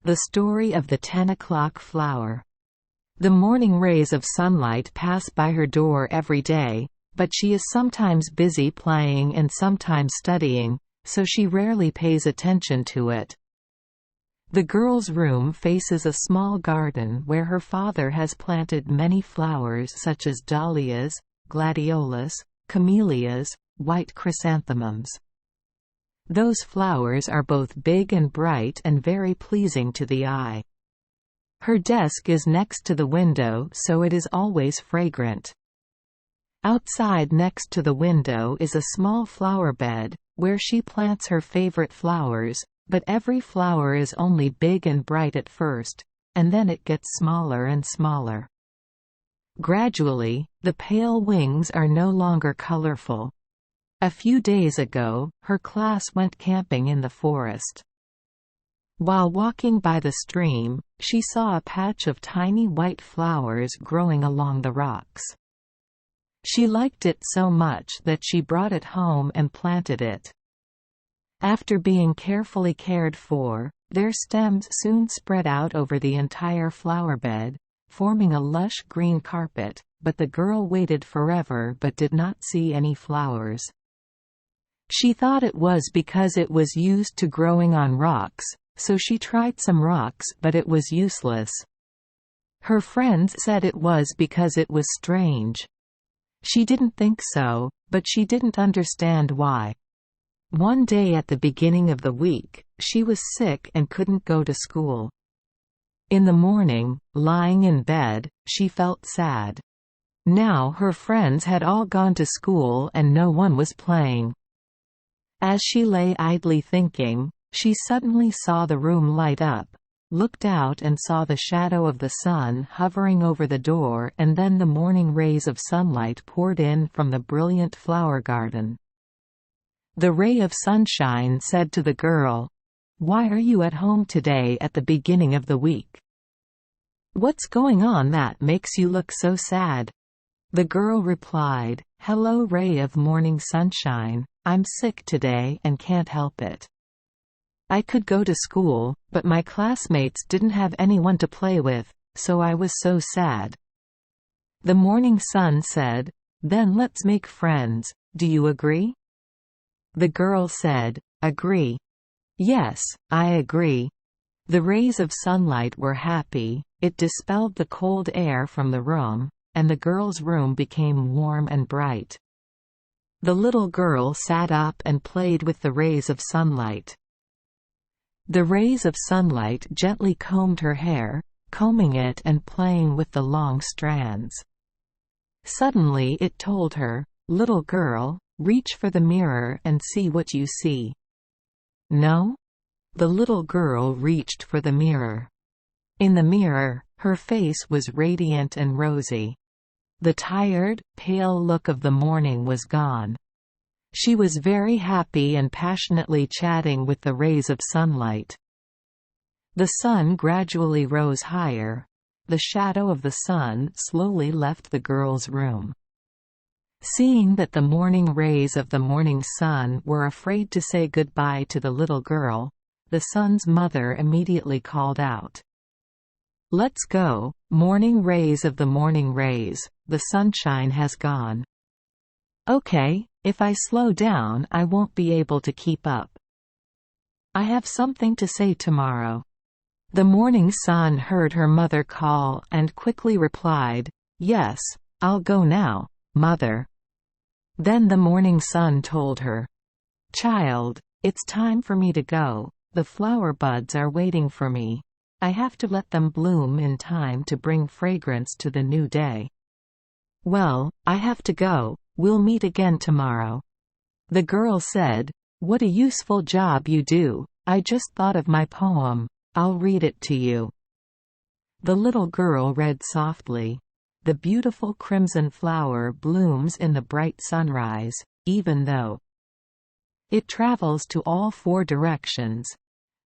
The story of the 10 o'clock flower. The morning rays of sunlight pass by her door every day, but she is sometimes busy playing and sometimes studying, so she rarely pays attention to it. The girl's room faces a small garden where her father has planted many flowers such as dahlias, gladiolus, camellias, white chrysanthemums. Those flowers are both big and bright and very pleasing to the eye. Her desk is next to the window, so it is always fragrant. Outside next to the window is a small flower bed, where she plants her favorite flowers, but every flower is only big and bright at first, and then it gets smaller and smaller. Gradually, the pale wings are no longer colorful. A few days ago, her class went camping in the forest. While walking by the stream, she saw a patch of tiny white flowers growing along the rocks. She liked it so much that she brought it home and planted it. After being carefully cared for, their stems soon spread out over the entire flower bed, forming a lush green carpet, but the girl waited forever but did not see any flowers. She thought it was because it was used to growing on rocks, so she tried some rocks but it was useless. Her friends said it was because it was strange. She didn't think so, but she didn't understand why. One day at the beginning of the week, she was sick and couldn't go to school. In the morning, lying in bed, she felt sad. Now her friends had all gone to school and no one was playing. As she lay idly thinking, she suddenly saw the room light up, looked out and saw the shadow of the sun hovering over the door, and then the morning rays of sunlight poured in from the brilliant flower garden. The ray of sunshine said to the girl, "Why are you at home today at the beginning of the week? What's going on that makes you look so sad?" The girl replied, "Hello, ray of morning sunshine. I'm sick today and can't help it. I could go to school, but my classmates didn't have anyone to play with, so I was so sad." The morning sun said, "Then let's make friends, do you agree?" The girl said, "Agree. Yes, I agree." The rays of sunlight were happy, it dispelled the cold air from the room, and the girl's room became warm and bright. The little girl sat up and played with the rays of sunlight. The rays of sunlight gently combed her hair, combing it and playing with the long strands. Suddenly it told her, "Little girl, reach for the mirror and see what you see." "No?" The little girl reached for the mirror. In the mirror, her face was radiant and rosy. The tired, pale look of the morning was gone. She was very happy and passionately chatting with the rays of sunlight. The sun gradually rose higher. The shadow of the sun slowly left the girl's room. Seeing that the morning rays of the morning sun were afraid to say goodbye to the little girl, the sun's mother immediately called out, "Let's go, morning rays of the morning rays, the sunshine has gone." "Okay, if I slow down I won't be able to keep up. I have something to say tomorrow." The morning sun heard her mother call and quickly replied, "Yes, I'll go now, mother." Then the morning sun told her, "Child, it's time for me to go, the flower buds are waiting for me. I have to let them bloom in time to bring fragrance to the new day." "Well, I have to go, we'll meet again tomorrow." The girl said, "What a useful job you do, I just thought of my poem, I'll read it to you." The little girl read softly, "The beautiful crimson flower blooms in the bright sunrise, even though it travels to all four directions.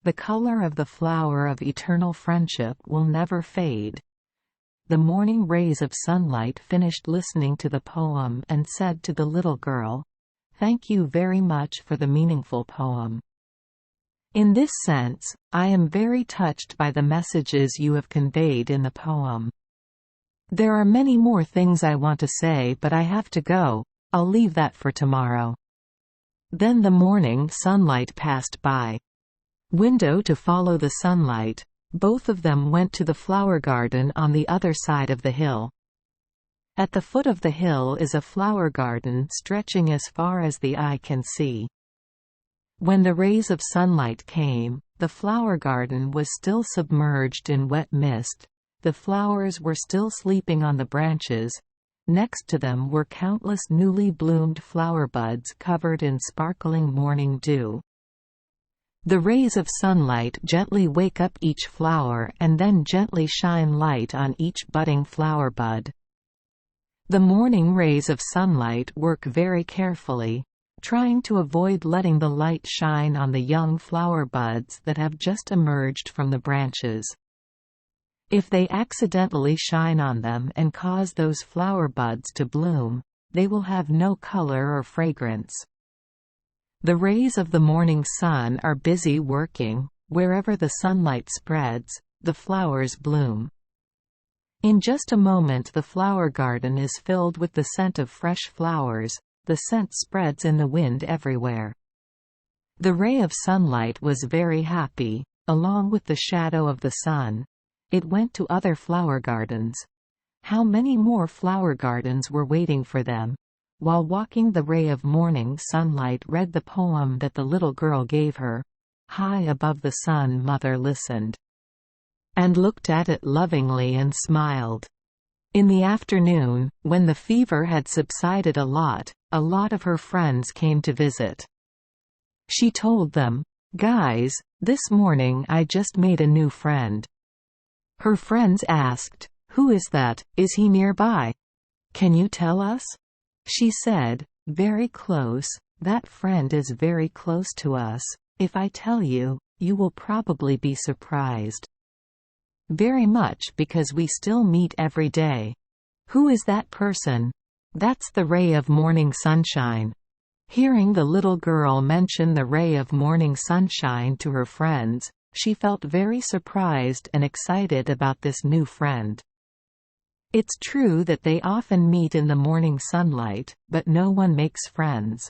The color of the flower of eternal friendship will never fade." The morning rays of sunlight finished listening to the poem and said to the little girl, "Thank you very much for the meaningful poem. In this sense, I am very touched by the messages you have conveyed in the poem. There are many more things I want to say, but I have to go. I'll leave that for tomorrow." Then the morning sunlight passed by. Window to follow the sunlight, both of them went to the flower garden on the other side of the hill. At the foot of the hill is a flower garden stretching as far as the eye can see. When the rays of sunlight came, the flower garden was still submerged in wet mist, the flowers were still sleeping on the branches, next to them were countless newly bloomed flower buds covered in sparkling morning dew. The rays of sunlight gently wake up each flower and then gently shine light on each budding flower bud. The morning rays of sunlight work very carefully, trying to avoid letting the light shine on the young flower buds that have just emerged from the branches. If they accidentally shine on them and cause those flower buds to bloom, they will have no color or fragrance. The rays of the morning sun are busy working. Wherever the sunlight spreads, the flowers bloom. In just a moment the flower garden is filled with the scent of fresh flowers. The scent spreads in the wind everywhere. The ray of sunlight was very happy. Along with the shadow of the sun, it went to other flower gardens. How many more flower gardens were waiting for them? While walking, the ray of morning sunlight read the poem that the little girl gave her. High above the sun, mother listened and looked at it lovingly and smiled. In the afternoon, when the fever had subsided a lot of her friends came to visit. She told them, "Guys, this morning I just made a new friend." Her friends asked, "Who is that? Is he nearby? Can you tell us?" She said, "Very close, that friend is very close to us. If I tell you, you will probably be surprised. Very much, because we still meet every day." "Who is that person?" "That's the ray of morning sunshine." Hearing the little girl mention the ray of morning sunshine to her friends, she felt very surprised and excited about this new friend. It's true that they often meet in the morning sunlight, but no one makes friends.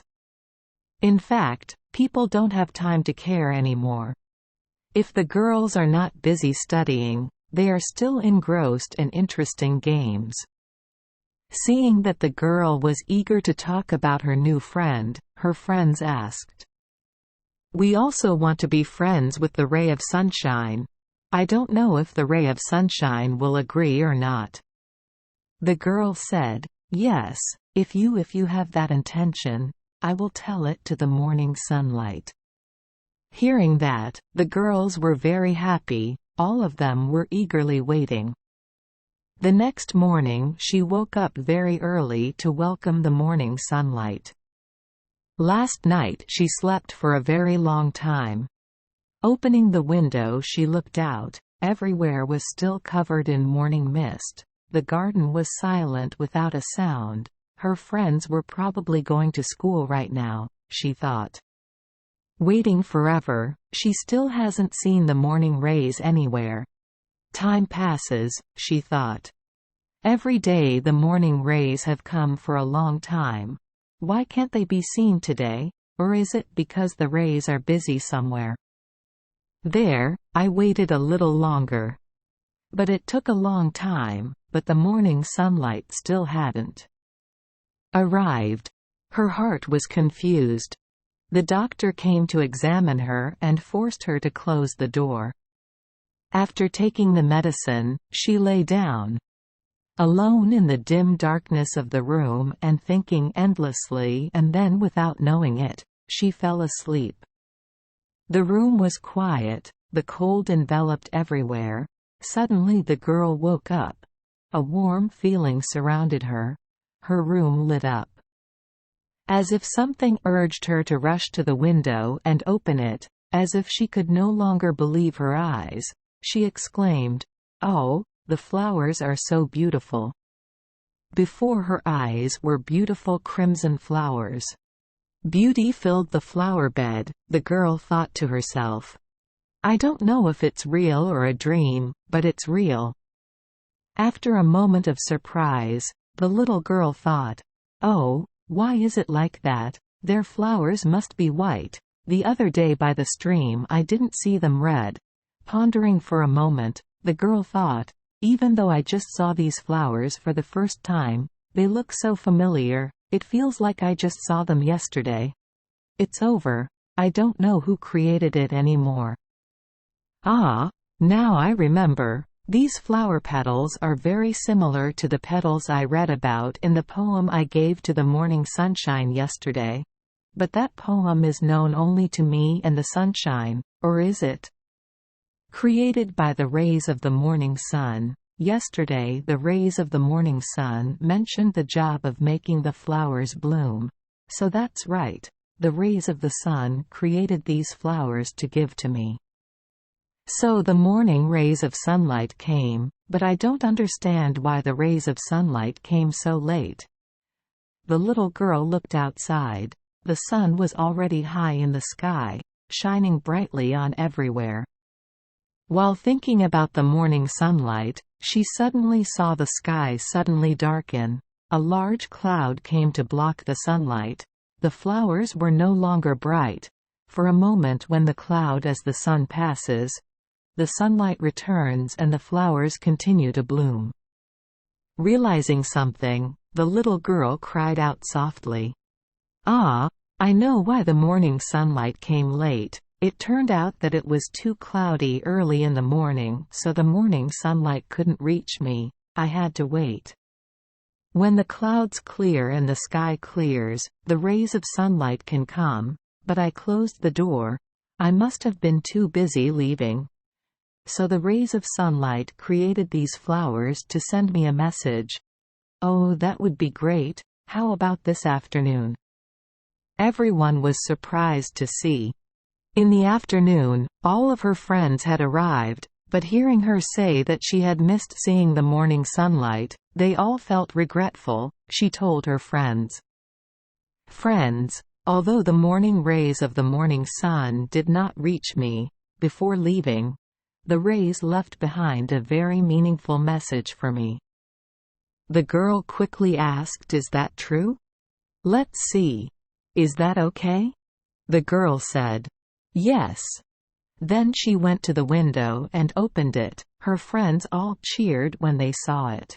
In fact, people don't have time to care anymore. If the girls are not busy studying, they are still engrossed in interesting games. Seeing that the girl was eager to talk about her new friend, her friends asked, "We also want to be friends with the ray of sunshine. I don't know if the ray of sunshine will agree or not." The girl said, "Yes, if you have that intention, I will tell it to the morning sunlight." Hearing that, the girls were very happy. All of them were eagerly waiting. The next morning she woke up very early to welcome the morning sunlight. Last night she slept for a very long time. Opening the window, she looked out. Everywhere was still covered in morning mist. The garden was silent without a sound. Her friends were probably going to school right now, she thought. Waiting forever, she still hasn't seen the morning rays anywhere. Time passes, she thought. Every day the morning rays have come for a long time. Why can't they be seen today? Or is it because the rays are busy somewhere? There, I waited a little longer. But it took a long time, but the morning sunlight still hadn't arrived. Her heart was confused. The doctor came to examine her and forced her to close the door. After taking the medicine, she lay down. Alone in the dim darkness of the room and thinking endlessly, and then without knowing it, she fell asleep. The room was quiet, the cold enveloped everywhere. Suddenly the girl woke up. A warm feeling surrounded her. Her room lit up. As if something urged her to rush to the window and open it, as if she could no longer believe her eyes, she exclaimed, "Oh, the flowers are so beautiful." Before her eyes were beautiful crimson flowers. Beauty filled the flower bed, the girl thought to herself. I don't know if it's real or a dream, but it's real. After a moment of surprise, the little girl thought, oh, why is it like that? Their flowers must be white. The other day by the stream I didn't see them red. Pondering for a moment, the girl thought, even though I just saw these flowers for the first time, they look so familiar, it feels like I just saw them yesterday. It's over. I don't know who created it anymore. Ah, now I remember. These flower petals are very similar to the petals I read about in the poem I gave to the morning sunshine yesterday. But that poem is known only to me and the sunshine, or is it? Created by the rays of the morning sun. Yesterday the rays of the morning sun mentioned the job of making the flowers bloom. So that's right. The rays of the sun created these flowers to give to me. So the morning rays of sunlight came, but I don't understand why the rays of sunlight came so late. The little girl looked outside. The sun was already high in the sky, shining brightly on everywhere. While thinking about the morning sunlight, she suddenly saw the sky suddenly darken. A large cloud came to block the sunlight. The flowers were no longer bright. For a moment when the cloud as the sun passes, the sunlight returns and the flowers continue to bloom. Realizing something, the little girl cried out softly. Ah, I know why the morning sunlight came late. It turned out that it was too cloudy early in the morning, so the morning sunlight couldn't reach me. I had to wait. When the clouds clear and the sky clears, the rays of sunlight can come, but I closed the door. I must have been too busy leaving. So the rays of sunlight created these flowers to send me a message. Oh, that would be great. How about this afternoon? Everyone was surprised to see. In the afternoon, all of her friends had arrived, but hearing her say that she had missed seeing the morning sunlight, they all felt regretful. She told her friends. Friends, although the morning rays of the morning sun did not reach me, before leaving, the rays left behind a very meaningful message for me. The girl quickly asked, is that true? Let's see. Is that okay? The girl said. Yes. Then she went to the window and opened it. Her friends all cheered when they saw it.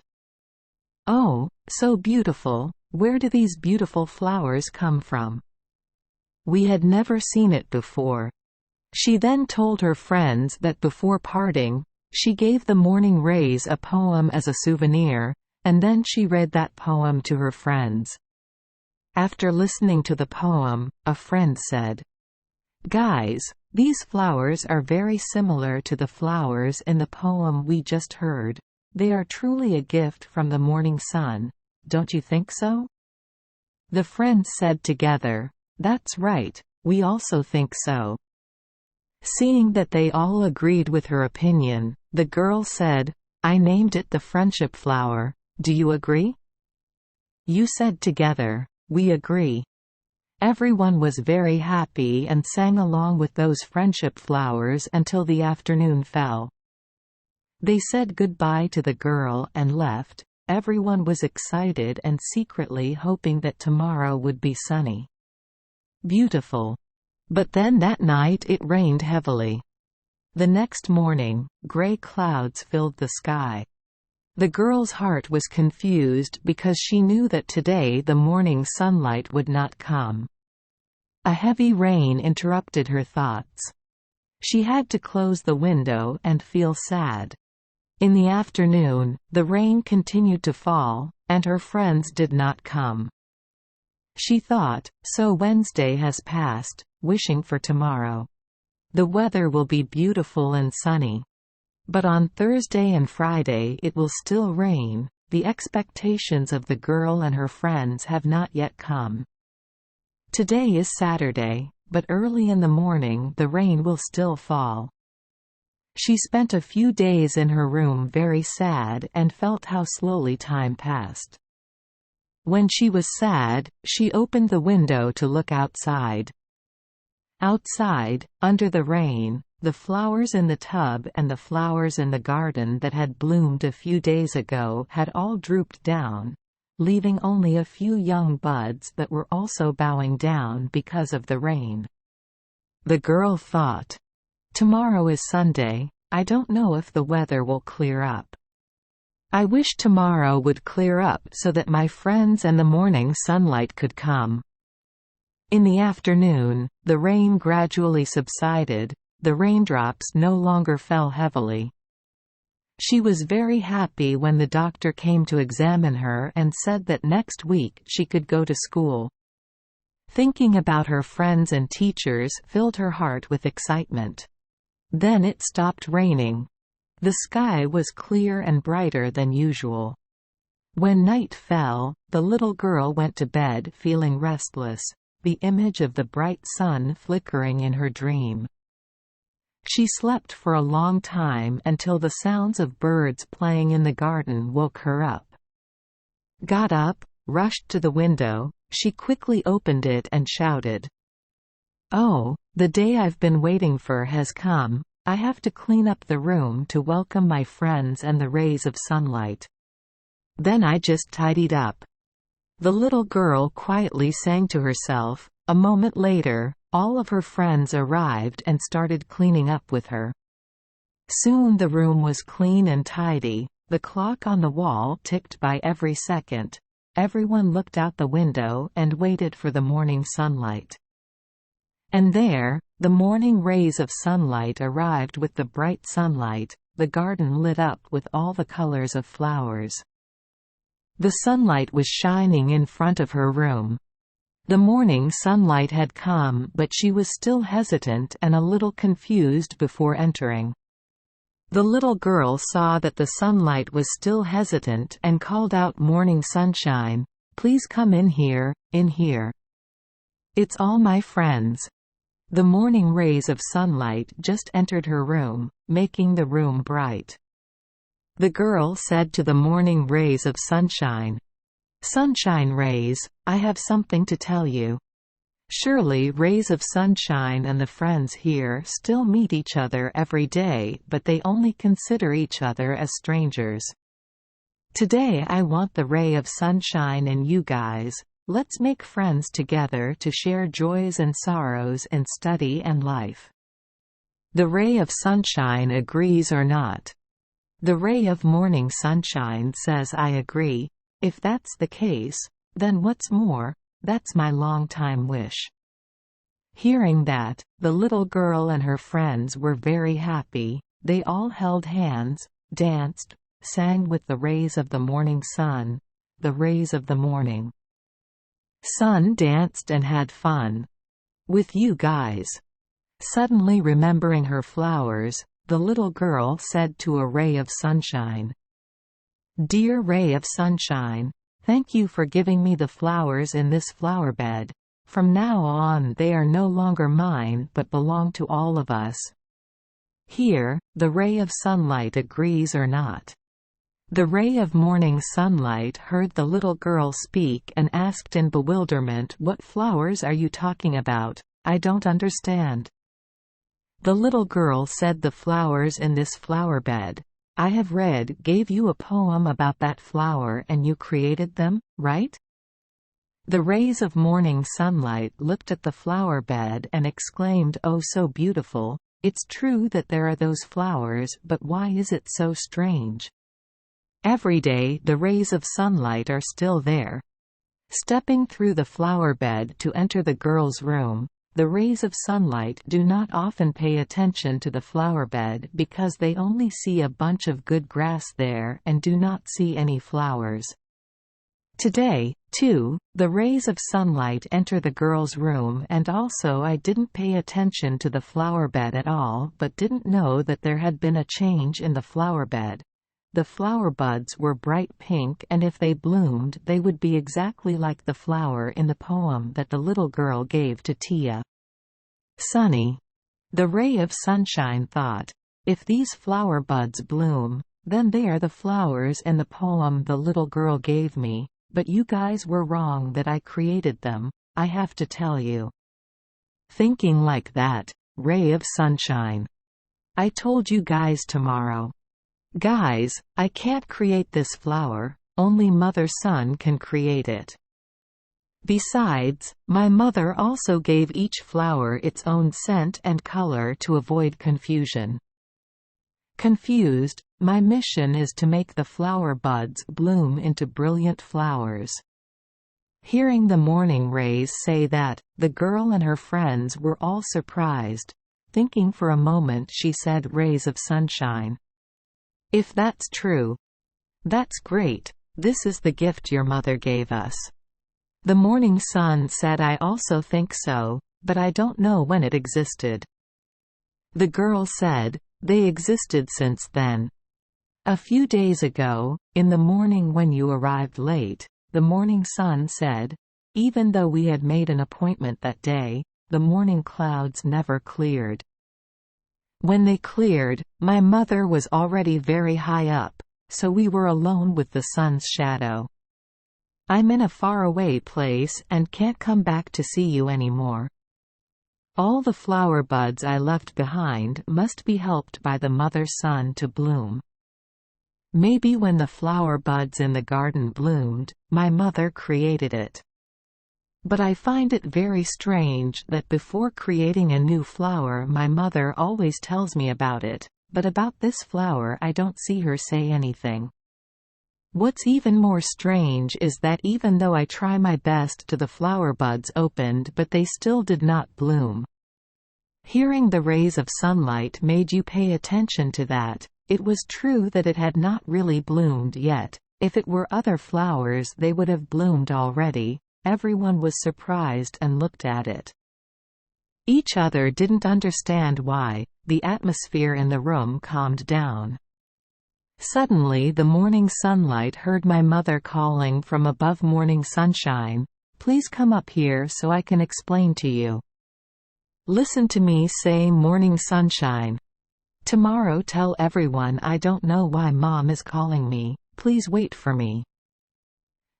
Oh, so beautiful. Where do these beautiful flowers come from? We had never seen it before. She then told her friends that before parting, she gave the morning rays a poem as a souvenir, and then she read that poem to her friends. After listening to the poem, a friend said, Guys, these flowers are very similar to the flowers in the poem we just heard. They are truly a gift from the morning sun. Don't you think so? The friends said together, That's right, we also think so. Seeing that they all agreed with her opinion, the girl said, I named it the friendship flower. Do you agree? You said together, we agree. Everyone was very happy and sang along with those friendship flowers until the afternoon fell. They said goodbye to the girl and left. Everyone was excited and secretly hoping that tomorrow would be sunny. Beautiful. But then that night it rained heavily. The next morning, gray clouds filled the sky. The girl's heart was confused because she knew that today the morning sunlight would not come. A heavy rain interrupted her thoughts. She had to close the window and feel sad. In the afternoon, the rain continued to fall, and her friends did not come. She thought, so Wednesday has passed, wishing for tomorrow. The weather will be beautiful and sunny. But on Thursday and Friday it will still rain. The expectations of the girl and her friends have not yet come. Today is Saturday, but early in the morning the rain will still fall. She spent a few days in her room very sad and felt how slowly time passed. When she was sad, she opened the window to look outside. Outside, under the rain, the flowers in the tub and the flowers in the garden that had bloomed a few days ago had all drooped down, leaving only a few young buds that were also bowing down because of the rain. The girl thought, "Tomorrow is Sunday, I don't know if the weather will clear up. I wish tomorrow would clear up so that my friends and the morning sunlight could come." In the afternoon, the rain gradually subsided, the raindrops no longer fell heavily. She was very happy when the doctor came to examine her and said that next week she could go to school. Thinking about her friends and teachers filled her heart with excitement. Then it stopped raining. The sky was clear and brighter than usual. When night fell, the little girl went to bed feeling restless, the image of the bright sun flickering in her dream. She slept for a long time until the sounds of birds playing in the garden woke her up. Got up, rushed to the window, she quickly opened it and shouted, "Oh, the day I've been waiting for has come. I have to clean up the room to welcome my friends and the rays of sunlight." Then I just tidied up. The little girl quietly sang to herself. A moment later, all of her friends arrived and started cleaning up with her. Soon the room was clean and tidy, the clock on the wall ticked by every second. Everyone looked out the window and waited for the morning sunlight. And there, the morning rays of sunlight arrived with the bright sunlight, the garden lit up with all the colors of flowers. The sunlight was shining in front of her room. The morning sunlight had come, but she was still hesitant and a little confused before entering. The little girl saw that the sunlight was still hesitant and called out, "Morning sunshine, please come in here, in here. It's all my friends." The morning rays of sunlight just entered her room, making the room bright. The girl said to the morning rays of sunshine, "Sunshine rays, I have something to tell you." Surely rays of sunshine and the friends here still meet each other every day, but they only consider each other as strangers. Today I want the ray of sunshine and you guys. Let's make friends together to share joys and sorrows in study and life. The ray of sunshine agrees or not. The ray of morning sunshine says, "I agree. If that's the case, then what's more, that's my long-time wish." Hearing that, the little girl and her friends were very happy. They all held hands, danced, sang with the rays of the morning sun, the rays of the morning sun danced and had fun with you guys. Suddenly remembering her flowers, the little girl said to a ray of sunshine, "Dear ray of sunshine, thank you for giving me the flowers in this flower bed. From now on they are no longer mine but belong to all of us." Here, the ray of sunlight agrees or not. The ray of morning sunlight heard the little girl speak and asked in bewilderment, "What flowers are you talking about? I don't understand." The little girl said, "The flowers in this flower bed. I have read gave you a poem about that flower and you created them, right?" The rays of morning sunlight looked at the flower bed and exclaimed, "Oh, so beautiful. It's true that there are those flowers, but why is it so strange? Every day the rays of sunlight are still there." Stepping through the flower bed to enter the girl's room, the rays of sunlight do not often pay attention to the flower bed because they only see a bunch of good grass there and do not see any flowers. Today, too, the rays of sunlight enter the girl's room, and also I didn't pay attention to the flower bed at all but didn't know that there had been a change in the flower bed. The flower buds were bright pink, and if they bloomed they would be exactly like the flower in the poem that the little girl gave to Tia. Sunny. The ray of sunshine thought, "If these flower buds bloom, then they are the flowers in the poem the little girl gave me. but you guys were wrong that I created them, I have to tell you. Thinking like that, ray of sunshine. I told you guys tomorrow. Guys, I can't create this flower, only Mother Sun can create it. Besides, my mother also gave each flower its own scent and color to avoid confusion. Confused, my mission is to make the flower buds bloom into brilliant flowers. Hearing the morning rays say that, the girl and her friends were all surprised. Thinking for a moment, she said, "Rays of sunshine. If that's true, that's great. This is the gift your mother gave us." The morning sun said, "I also think so, but I don't know when it existed." The girl said, "They existed since then. A few days ago, in the morning when you arrived late," the morning sun said. Even though we had made an appointment that day, the morning clouds never cleared. When they cleared, my mother was already very high up, so we were alone with the sun's shadow. I'm in a faraway place and can't come back to see you anymore. All the flower buds I left behind must be helped by the mother sun to bloom. Maybe when the flower buds in the garden bloomed, my mother created it. But I find it very strange that before creating a new flower my mother always tells me about it, but about this flower I don't see her say anything. What's even more strange is that even though I try my best the flower buds opened but they still did not bloom. Hearing the rays of sunlight made you pay attention to that. It was true that it had not really bloomed yet. If it were other flowers they would have bloomed already. Everyone was surprised and looked at it. Each other didn't understand why. The atmosphere in the room calmed down. Suddenly the morning sunlight heard my mother calling from above. "Morning sunshine, please come up here so I can explain to you. Listen to me say, morning sunshine. Tomorrow tell everyone I don't know why Mom is calling me, please wait for me."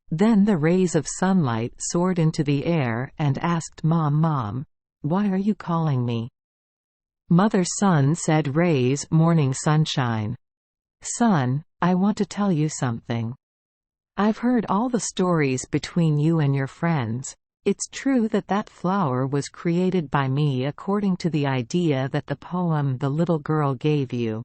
Then the rays of sunlight soared into the air and asked Mom, "Why are you calling me?" Mother Sun said, "Rays, morning sunshine. Son, I want to tell you something. I've heard all the stories between you and your friends. It's true that that flower was created by me according to the idea that the poem the little girl gave you.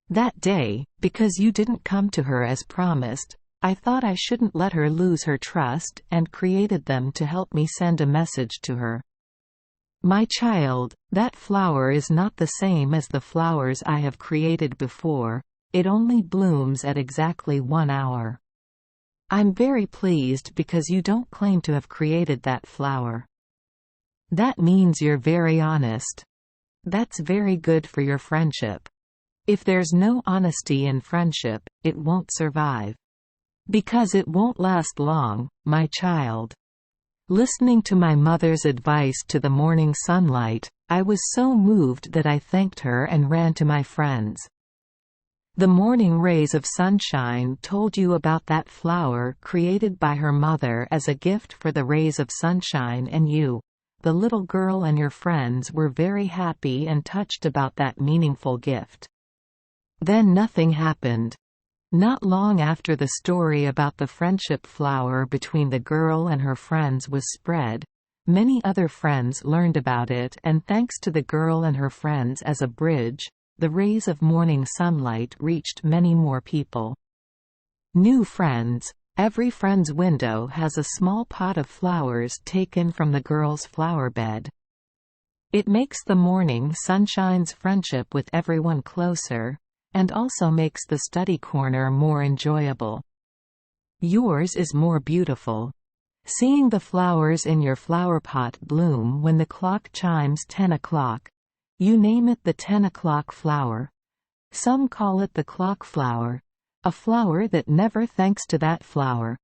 That day, because you didn't come to her as promised, I thought I shouldn't let her lose her trust and created them to help me send a message to her. My child, that flower is not the same as the flowers I have created before. It only blooms at exactly 1 hour. I'm very pleased because you don't claim to have created that flower. That means you're very honest. That's very good for your friendship. If there's no honesty in friendship, it won't survive. Because it won't last long, my child." Listening to my mother's advice to the morning sunlight, I was so moved that I thanked her and ran to my friends. The morning rays of sunshine told you about that flower created by her mother as a gift for the rays of sunshine, and you, the little girl and your friends were very happy and touched about that meaningful gift. Then nothing happened. Not long after the story about the friendship flower between the girl and her friends was spread, many other friends learned about it, and thanks to the girl and her friends as a bridge, the rays of morning sunlight reached many more people. New friends. Every friend's window has a small pot of flowers taken from the girl's flower bed. It makes the morning sunshine's friendship with everyone closer, and also makes the study corner more enjoyable. Yours is more beautiful. Seeing the flowers in your flower pot bloom when the clock chimes 10 o'clock. You name it the 10 o'clock flower. Some call it the clock flower. A flower that never thanks to that flower.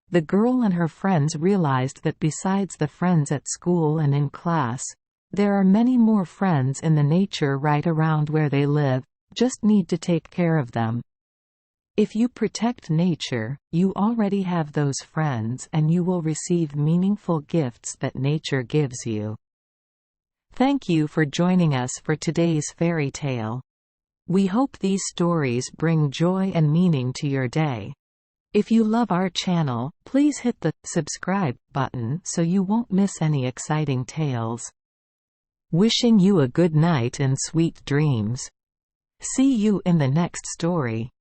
The girl and her friends realized that besides the friends at school and in class, there are many more friends in the nature right around where they live, just need to take care of them. If you protect nature, you already have those friends and you will receive meaningful gifts that nature gives you. Thank you for joining us for today's fairy tale. We hope these stories bring joy and meaning to your day. If you love our channel, please hit the subscribe button so you won't miss any exciting tales. Wishing you a good night and sweet dreams. See you in the next story.